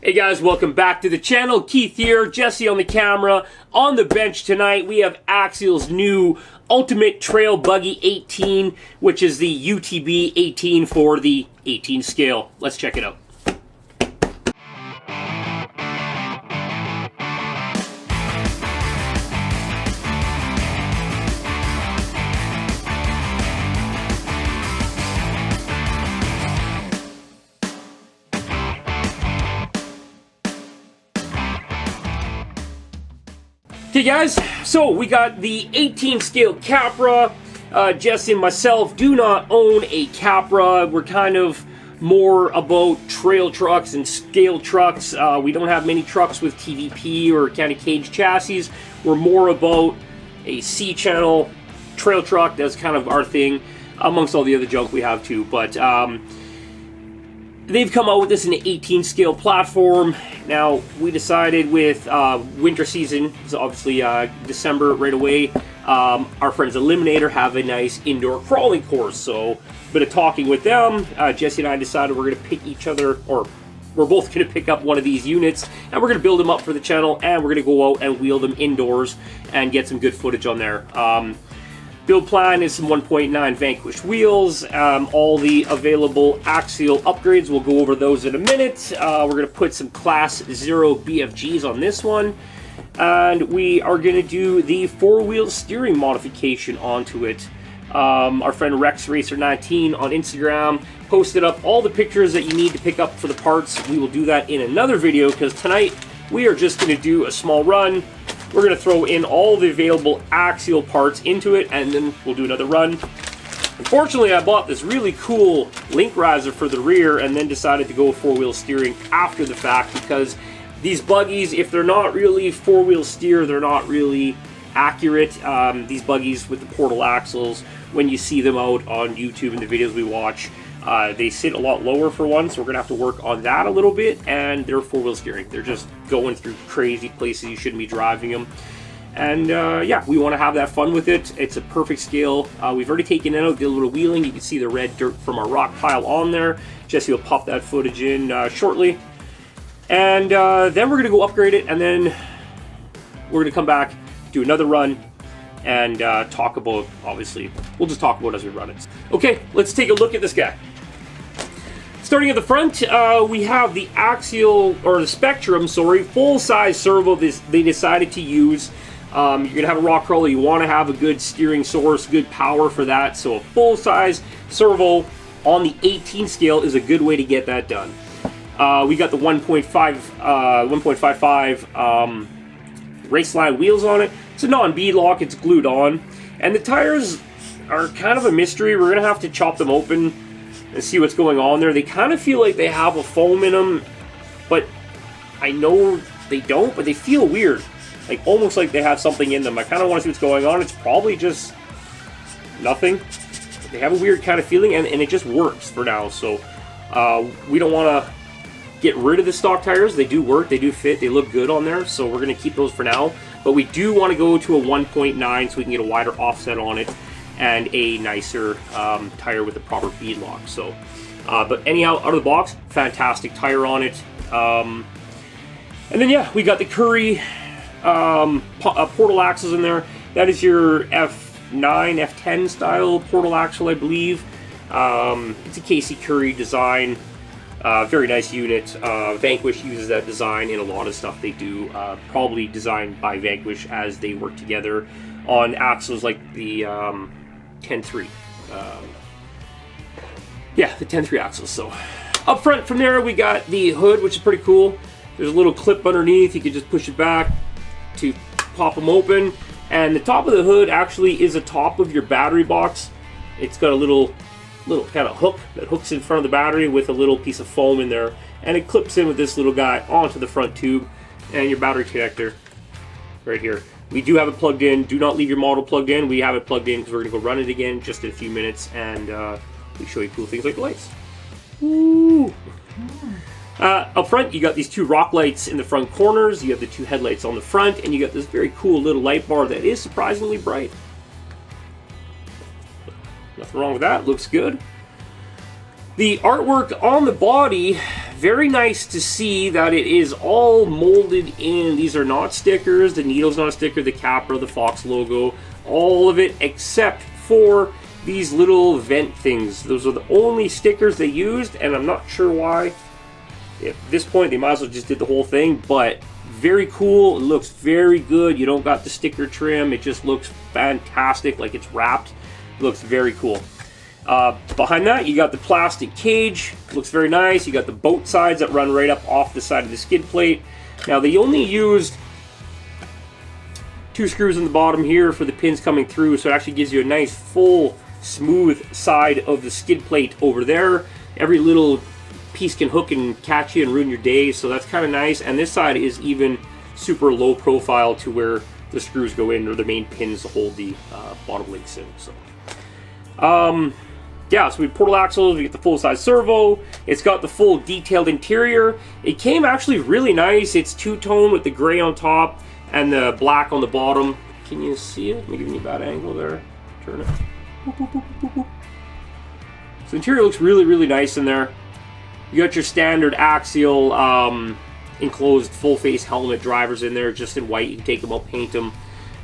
Hey guys, welcome back to the channel. Keith here, Jesse on the camera. On the bench tonight, we have Axial's new Ultimate Trail Buggy 18, which is the UTB18 for the 18 scale. Let's check it out. Okay guys, so we got the 18 scale Capra. Jesse and myself do not own a Capra. We're kind of more about trail trucks and scale trucks. We don't have many trucks with TVP or county cage chassis. We're more about a C-channel trail truck. That's kind of our thing, amongst all the other junk we have too. But they've come out with this in an 18 scale platform. Now, we decided with winter season, so obviously December right away, our friends Eliminator have a nice indoor crawling course. So, a bit of talking with them, Jesse and I decided we're going to pick each other, or we're both going to pick up one of these units, and we're going to build them up for the channel, and we're going to go out and wheel them indoors and get some good footage on there. Build plan is some 1.9 Vanquish wheels, all the available Axial upgrades. We'll go over those in a minute. We're going to put some Class 0 BFGs on this one, and we are going to do the 4-wheel steering modification onto it. Our friend Rex Racer 19 on Instagram posted up all the pictures that you need to pick up for the parts. We will do that in another video, because tonight we are just going to do a small run. We're going to throw in all the available Axial parts into it, and then we'll do another run. Unfortunately, I bought this really cool link riser for the rear and then decided to go with 4-wheel steering after the fact, because these buggies, if they're not really 4-wheel steer, they're not really accurate. These buggies with the portal axles, when you see them out on YouTube and the videos we watch, they sit a lot lower for one, so we're going to have to work on that a little bit, and they're 4-wheel steering. They're just going through crazy places you shouldn't be driving them. And yeah, we want to have that fun with it. It's a perfect scale. We've already taken it out, did a little wheeling. You can see the red dirt from our rock pile on there. Jesse will pop that footage in shortly. And then we're going to go upgrade it, and then we're going to come back, do another run, and talk about, obviously, we'll just talk about it as we run it. Okay, let's take a look at this guy. Starting at the front, we have the Axial, or the Spectrum, sorry, full-size servo they decided to use. You're going to have a rock crawler, you want to have a good steering source, good power for that, so a full-size servo on the 18 scale is a good way to get that done. We got the 1.55 Raceline wheels on it. It's a non-bead lock, it's glued on, and the tires are kind of a mystery. We're going to have to chop them open and see what's going on there. They kind of feel like they have a foam in them, but I know they don't, but they feel weird. Like, almost like they have something in them. I kind of want to see what's going on. It's probably just nothing. They have a weird kind of feeling, and it just works for now. So we don't want to get rid of the stock tires. They do work, they do fit, they look good on there, so we're going to keep those for now. But we do want to go to a 1.9 so we can get a wider offset on it, and a nicer tire with a proper bead lock. So, but anyhow, out of the box, fantastic tire on it. And then yeah, we got the Curry portal axles in there. That is your F9, F10 style portal axle, I believe. It's a Casey Curry design. Very nice unit. Vanquish uses that design in a lot of stuff they do. Probably designed by Vanquish as they work together on axles like the 10.3. Yeah, the 10.3 axles. So up front from there, we got the hood, which is pretty cool. There's a little clip underneath. You can just push it back to pop them open. And the top of the hood actually is the top of your battery box. It's got a little kind of hook that hooks in front of the battery with a little piece of foam in there, and it clips in with this little guy onto the front tube, and your battery connector right here. We do have it plugged in. Do not leave your model plugged in. We have it plugged in because we're going to go run it again just in a few minutes, and we show you cool things like the lights. Woo! Up front, you got these two rock lights in the front corners. You have the two headlights on the front, and you got this very cool little light bar that is surprisingly bright. Nothing wrong with that. Looks good. The artwork on the body, very nice to see that it is all molded in. These are not stickers. The needle's not a sticker. The Capra, the Fox logo, all of it except for these little vent things. Those are the only stickers they used, and I'm not sure why. At this point, they might as well just did the whole thing, but very cool. It looks very good. You don't got the sticker trim. It just looks fantastic, like it's wrapped. It looks very cool. Behind that, you got the plastic cage. Looks very nice. You got the boat sides that run right up off the side of the skid plate. Now, they only used 2 screws in the bottom here for the pins coming through, so it actually gives you a nice, full, smooth side of the skid plate over there. Every little piece can hook and catch you and ruin your day, so that's kind of nice. And this side is even super low profile to where the screws go in, or the main pins to hold the bottom links in. So, yeah, so we have portal axles, we get the full-size servo, it's got the full detailed interior. It came actually really nice. It's two-tone with the gray on top and the black on the bottom. Can you see it? Let me give you a bad angle there. Turn it. Boop, boop, boop, boop, boop. So the interior looks really, really nice in there. You got your standard Axial enclosed full-face helmet drivers in there, just in white. You can take them out, paint them.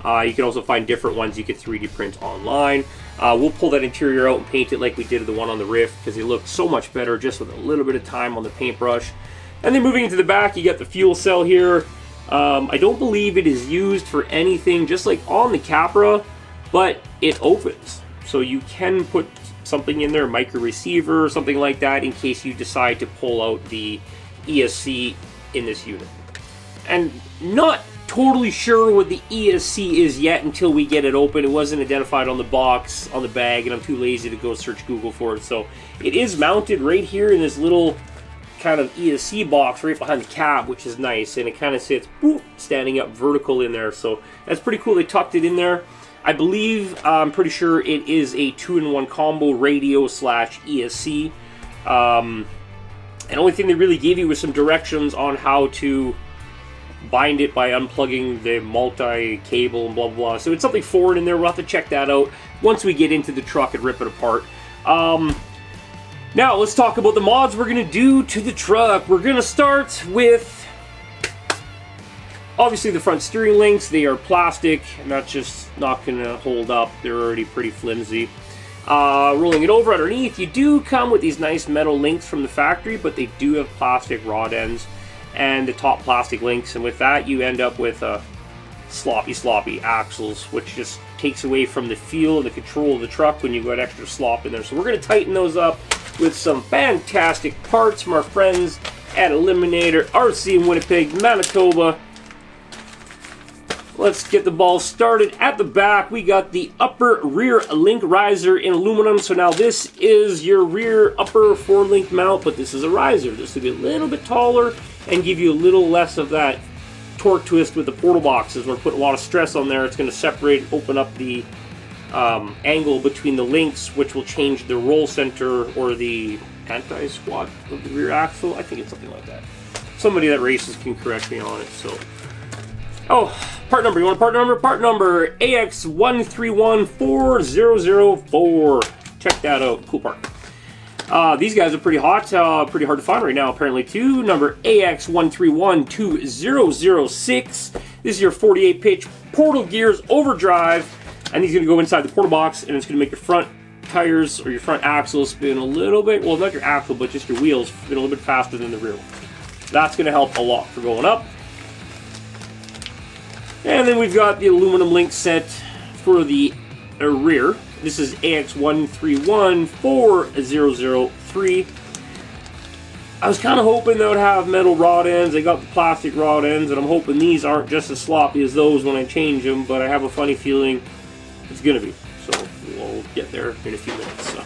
You can also find different ones you can 3D print online. We'll pull that interior out and paint it like we did the one on the Rift, because it looks so much better just with a little bit of time on the paintbrush. And then moving into the back, you got the fuel cell here. I don't believe it is used for anything, just like on the Capra, but it opens. So you can put something in there, a micro receiver or something like that, in case you decide to pull out the ESC in this unit. And not totally sure what the ESC is yet until we get it open. It wasn't identified on the box, on the bag, and I'm too lazy to go search Google for it. So it is mounted right here in this little kind of ESC box right behind the cab, which is nice, and it kind of sits standing up vertical in there. So that's pretty cool. They tucked it in there. I believe, I'm pretty sure it is a 2-in-1 combo radio / ESC. And the only thing they really gave you was some directions on how to bind it by unplugging the multi-cable and blah, blah, blah. So it's something foreign in there. We'll have to check that out once we get into the truck and rip it apart. Now, let's talk about the mods we're going to do to the truck. We're going to start with, obviously, the front steering links. They are plastic, and that's just not going to hold up. They're already pretty flimsy. Rolling it over underneath, you do come with these nice metal links from the factory, but they do have plastic rod ends and the top plastic links, and with that you end up with sloppy axles, which just takes away from the feel and the control of the truck when you got extra slop in there. So we're going to tighten those up with some fantastic parts from our friends at Eliminator RC in Winnipeg, Manitoba. Let's get the ball started. At the back, we got the upper rear link riser in aluminum. So now this is your rear upper 4-link mount, but this is a riser. This will be a little bit taller and give you a little less of that torque twist with the portal boxes. We're putting a lot of stress on there. It's going to separate, open up the angle between the links, which will change the roll center or the anti-squat of the rear axle. I think it's something like that. Somebody that races can correct me on it. So, oh, part number. You want a part number? Part number AX13140004. Check that out. Cool part. These guys are pretty hot, pretty hard to find right now, apparently, too. Number AX13120006. This is your 48-pitch Portal Gears Overdrive, and these are going to go inside the portal box, and it's going to make your front tires or your front axle spin a little bit, well, not your axle, but just your wheels spin a little bit faster than the rear one. That's going to help a lot for going up. And then we've got the aluminum link set for the rear. This is AX13140003. I was kind of hoping they would have metal rod ends. They got the plastic rod ends, and I'm hoping these aren't just as sloppy as those when I change them, but I have a funny feeling it's going to be. So we'll get there in a few minutes.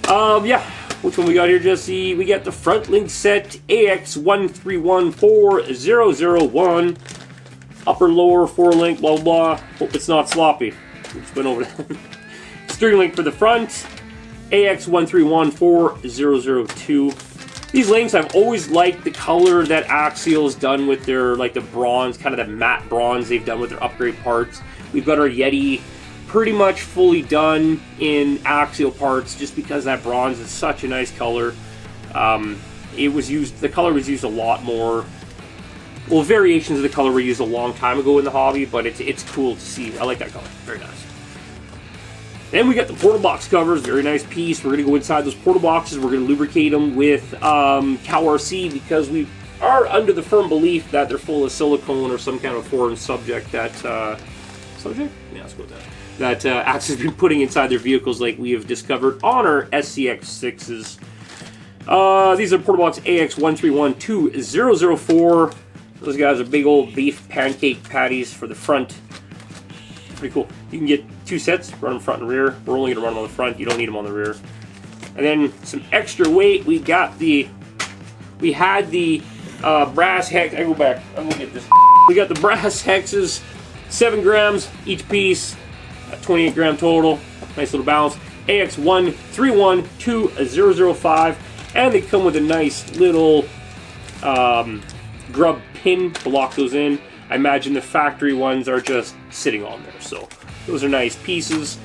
So. Yeah, which one we got here, Jesse? We got the front link set AX13140001. Upper, lower, 4-link, blah, blah. Hope it's not sloppy. We just went over that. Steering link for the front, AX13140002. These links, I've always liked the color that Axial's done with their, like the bronze, kind of that matte bronze they've done with their upgrade parts. We've got our Yeti pretty much fully done in Axial parts just because that bronze is such a nice color. It was used, the color was used a lot more. Well, variations of the color were used a long time ago in the hobby, but it's cool to see. I like that color. Very nice. Then we got the portal box covers. Very nice piece. We're going to go inside those portal boxes. We're going to lubricate them with CalRC because we are under the firm belief that they're full of silicone or some kind of foreign subject that... subject? Yeah, let's go with that. That Axe has been putting inside their vehicles like we have discovered on our SCX6s. These are portal box AX131204. Those guys are big old beef pancake patties for the front. Pretty cool. You can get 2 sets, run them front and rear. We're only going to run them on the front. You don't need them on the rear. And then some extra weight. We had the brass hex. I go back. I'm going to get this. We got the brass hexes, 7 grams each piece, 28 gram total. Nice little balance. AX131205. And they come with a nice little grub pin to lock those in. I imagine the factory ones are just sitting on there. So those are nice pieces.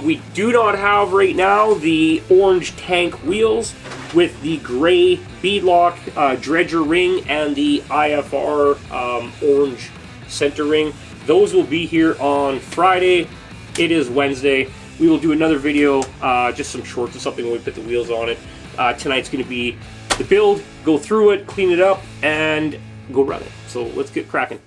We do not have right now the orange tank wheels with the gray beadlock dredger ring and the IFR orange center ring. Those will be here on Friday. It is Wednesday. We will do another video, just some shorts or something when we put the wheels on it. Tonight's going to be the build, go through it, clean it up, and go run it. So let's get cracking.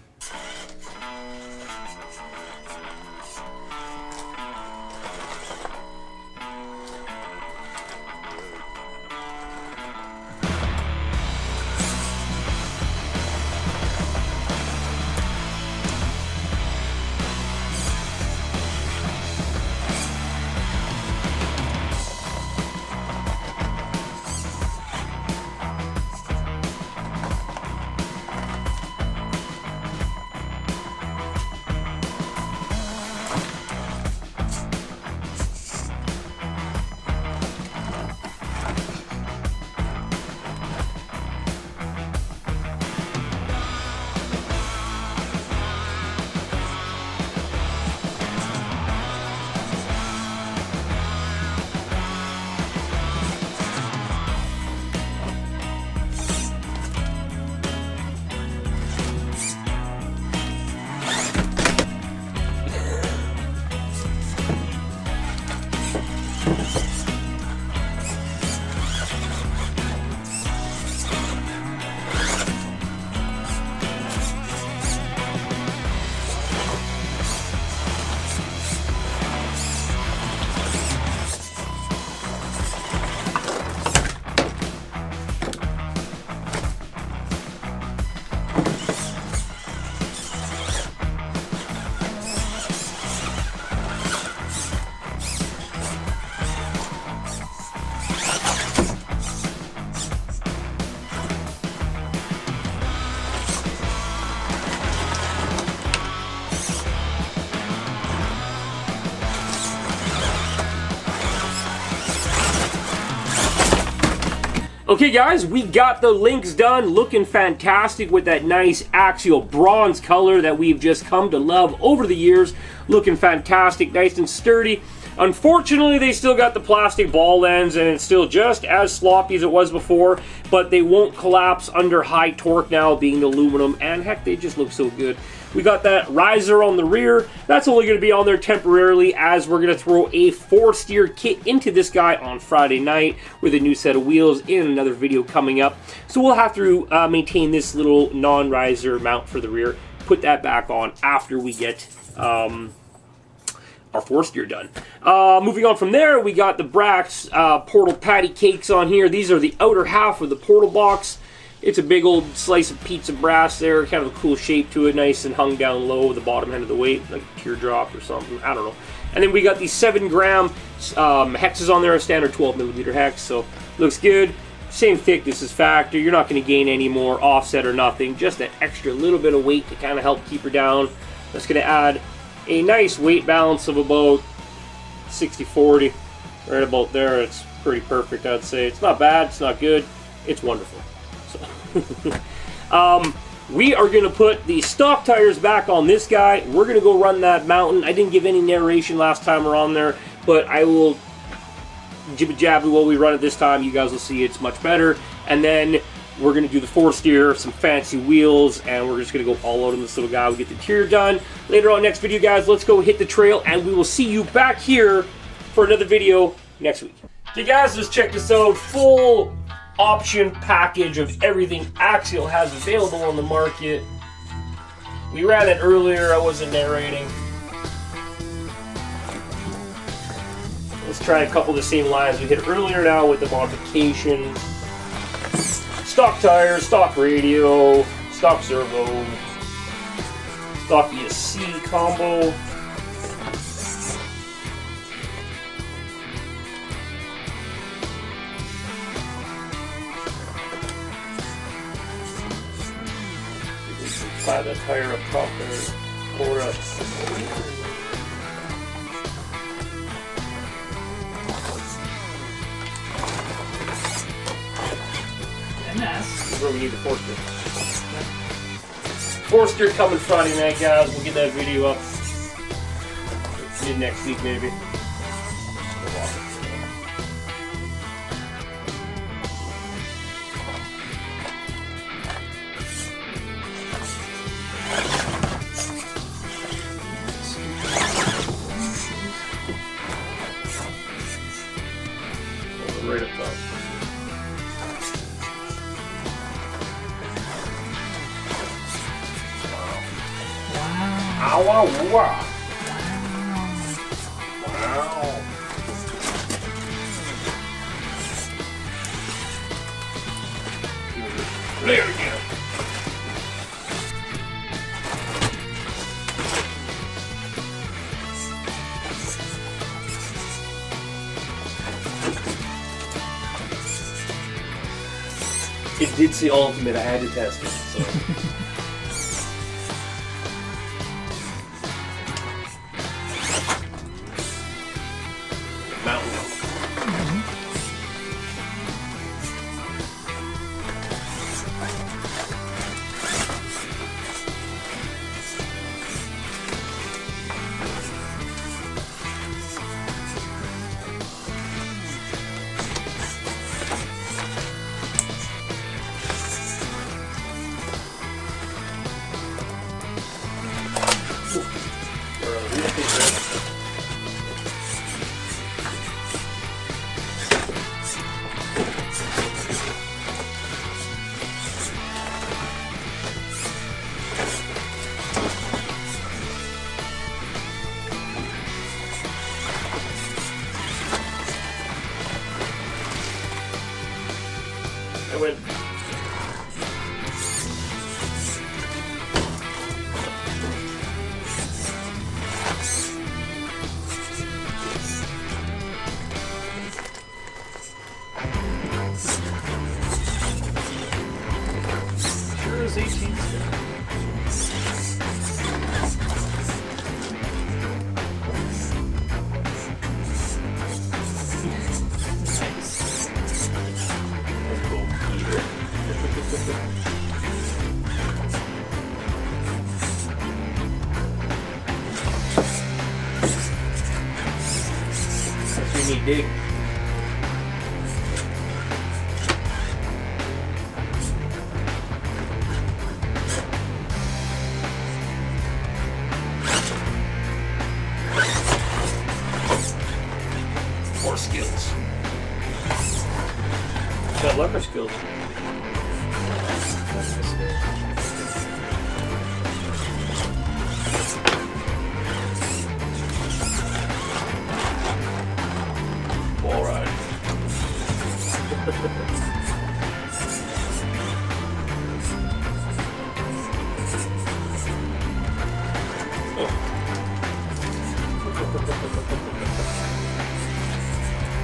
Okay guys, we got the links done, looking fantastic with that nice Axial bronze color that we've just come to love over the years. Looking fantastic, nice and sturdy. Unfortunately, they still got the plastic ball ends and it's still just as sloppy as it was before, but they won't collapse under high torque now being aluminum, and heck, they just look so good. We got that riser on the rear. That's only going to be on there temporarily as we're going to throw a 4-steer kit into this guy on Friday night with a new set of wheels in another video coming up. So we'll have to maintain this little non-riser mount for the rear, put that back on after we get our 4-steer done. Moving on from there, we got the brass portal patty cakes on here. These are the outer half of the portal box. It's a big old slice of pizza brass there, kind of a cool shape to it, nice and hung down low, the bottom end of the weight, like a teardrop or something, I don't know. And then we got these 7-gram hexes on there, a standard 12mm hex, so looks good. Same thickness as factory, you're not going to gain any more offset or nothing, just that extra little bit of weight to kind of help keep her down. That's going to add a nice weight balance of about 60-40, right about there. It's pretty perfect, I'd say. It's not bad, it's not good, it's wonderful. We are going to put the stock tires back on this guy. We're going to go run that mountain. I didn't give any narration last time we're on there, but I will jibby-jabby while we run it this time. You guys will see it's much better. And then we're going to do the 4-steer, some fancy wheels, and we're just going to go all out on this little guy. We'll get the interior done. Later on next video, guys, let's go hit the trail, and we will see you back here for another video next week. Okay, guys, let's check this out. Full option package of everything Axial has available on the market. We ran it earlier. I wasn't narrating. Let's try a couple of the same lines we hit earlier now with the Modification. Stock tires, stock radio, stock servo, stock ESC combo. Fire that tire up top there, pull it up. This is where we need the 4-steer. 4-steer coming Friday night, guys. We'll get that video up mid next week, maybe. Right up top. Wow. Wow. Wow. Wow. There we go. It did say ultimate, I had to test it, so. Mountain. I win. Sure is 18 still. That's what you need, dig. More skills. Got luck or skills? All right.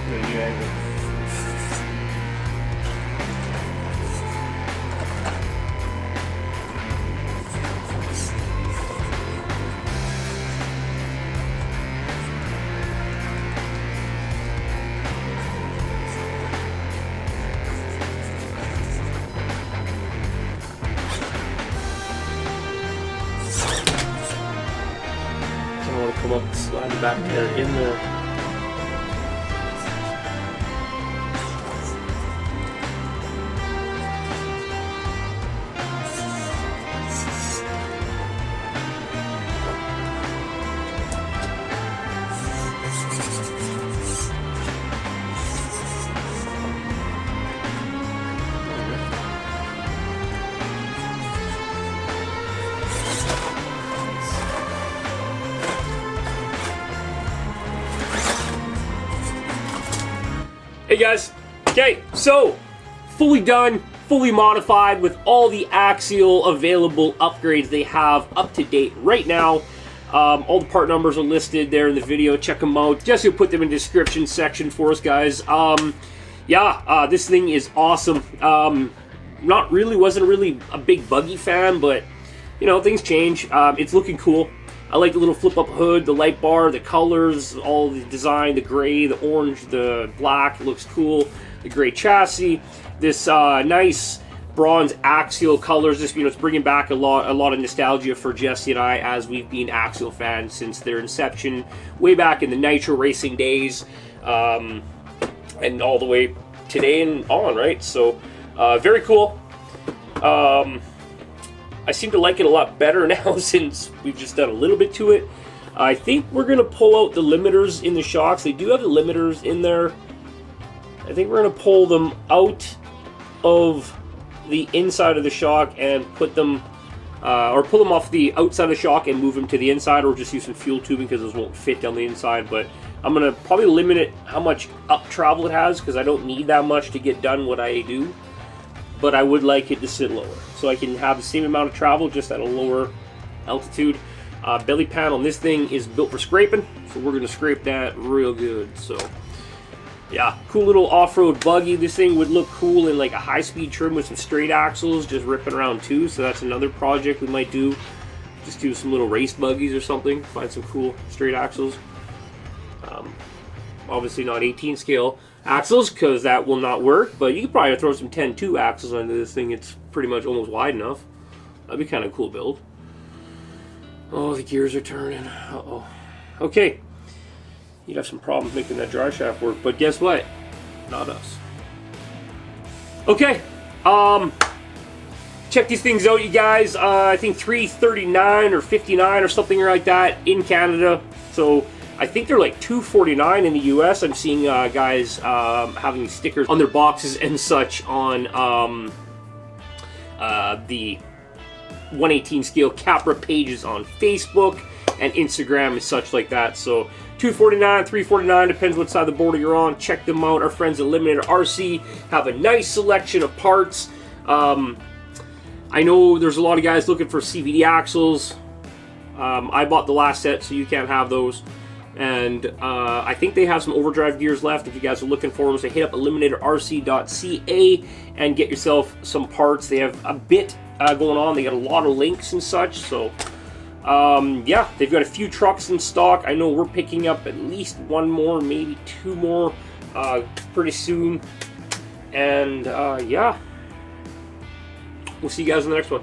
New angle. Come up, slide it back there in the. guys. Okay, so fully done, fully modified with all the Axial available upgrades they have up to date right now. All the part numbers are listed there in the video. Check them out. Jesse will put them in the description section for us, guys. This thing is awesome. Wasn't really a big buggy fan, but you know, things change. It's looking cool. I like the little flip-up hood, the light bar, the colors, all the design, the gray, the orange, the black. It looks cool. The gray chassis. This nice bronze Axial colors. Just, you know, it's bringing back a lot of nostalgia for Jesse and I, as we've been Axial fans since their inception, way back in the Nitro racing days, and all the way today and on, right? So, very cool. I seem to like it a lot better now since we've just done a little bit to it. I think we're going to pull out the limiters in the shocks. They do have the limiters in there. I think we're going to pull them out of the inside of the shock and put them, or pull them off the outside of the shock and move them to the inside, or just use some fuel tubing because those won't fit down the inside. But I'm going to probably limit it how much up travel it has, because I don't need that much to get done what I do. But I would like it to sit lower, so I can have the same amount of travel just at a lower altitude. Belly panel on this thing is built for scraping, so we're going to scrape that real good. So yeah, cool little off-road buggy. This thing would look cool in like a high-speed trim with some straight axles just ripping around too, so that's another project we might do. Just do some little race buggies or something, find some cool straight axles. Obviously not 18 scale axles, because that will not work, but you could probably throw some 10-2 axles onto this thing. It's pretty much almost wide enough. That'd be kind of a cool build. Oh, the gears are turning. Uh-oh. Okay. You'd have some problems making that drive shaft work, but guess what? Not us. Okay. Check these things out, you guys. I think $339 or $59 or something like that in Canada. So I think they're like $249 in the US. I'm seeing guys having stickers on their boxes and such on the 118 scale Capra pages on Facebook and Instagram and such like that. So $249, $349, depends what side of the border you're on. Check them out. Our friends at OVERDRIVE have a nice selection of parts. I know there's a lot of guys looking for CVD axles. I bought the last set, so you can't have those. And I think they have some overdrive gears left if you guys are looking for them. So hit up eliminatorrc.ca and get yourself some parts. They have a bit going on. They got a lot of links and such. So yeah, they've got a few trucks in stock. I know we're picking up at least one more, maybe two more pretty soon. And yeah, we'll see you guys in the next one.